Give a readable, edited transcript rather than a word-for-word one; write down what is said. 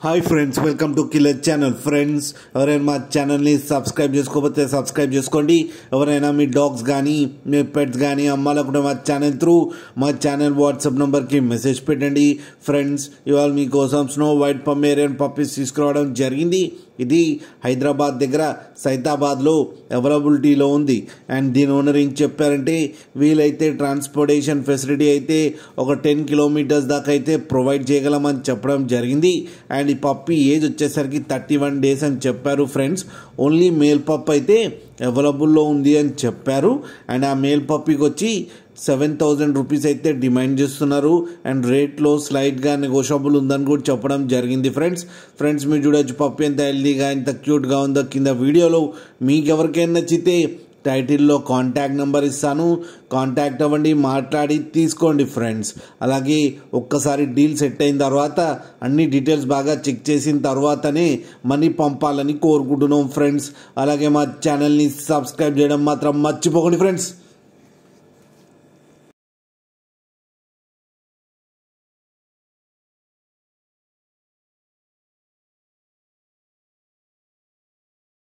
Hi friends, welcome to killer channel. Friends, ఎవరైనా మా ఛానల్ని సబ్స్క్రైబ్ చేసుకోకపోతే సబ్స్క్రైబ్ చేసుకోండి. ఎవరైనా మీ డాగ్స్ కానీ మీ పెట్స్ కానీ అమ్మాలనుకుంటే మా ఛానల్ వాట్సాప్ నెంబర్కి మెసేజ్ పెట్టండి. ఫ్రెండ్స్, ఇవాళ మీకోసం స్నో వైట్ పమేరియన్ పప్పీస్ తీసుకురావడం జరిగింది. ఇది హైదరాబాద్ దగ్గర సైతాబాద్లో అవైలబిలిటీలో ఉంది. అండ్ దీని ఓనర్ ఏం చెప్పారంటే, వీలైతే ట్రాన్స్పోర్టేషన్ ఫెసిలిటీ అయితే ఒక 10 కిలోమీటర్స్ దాకా అయితే ప్రొవైడ్ చేయగలమని చెప్పడం జరిగింది. అండ్ ఈ పప్పీ ఏజ్ వచ్చేసరికి 31 డేస్ అని చెప్పారు. ఫ్రెండ్స్, ఓన్లీ మేల్ పప్ అయితే అవైలబుల్లో ఉంది అని చెప్పారు. అండ్ ఆ మేల్ పప్పీకి వచ్చి 7,000 రూపీస్ అయితే డిమాండ్ చేస్తున్నారు. అండ్ రేట్లో స్లైడ్గా నెగోషియబుల్ ఉందని కూడా చెప్పడం జరిగింది. ఫ్రెండ్స్ మీరు చూడొచ్చు పప్పీ ఎంత హెల్దీగా ఎంత క్యూట్గా ఉందో. కింద వీడియోలో మీకు ఎవరికైనా నచ్చితే టైటిల్లో కాంటాక్ట్ నెంబర్ ఇస్తాను, కాంటాక్ట్ అవ్వండి, మాట్లాడి తీసుకోండి. ఫ్రెండ్స్, అలాగే ఒక్కసారి డీల్ సెట్ అయిన తర్వాత అన్ని డీటెయిల్స్ బాగా చెక్ చేసిన తర్వాతనే మనీ పంపాలని కోరుకుంటున్నాం. ఫ్రెండ్స్, అలాగే మా ఛానల్ని సబ్స్క్రైబ్ చేయడం మాత్రం మర్చిపోకండి. ఫ్రెండ్స్.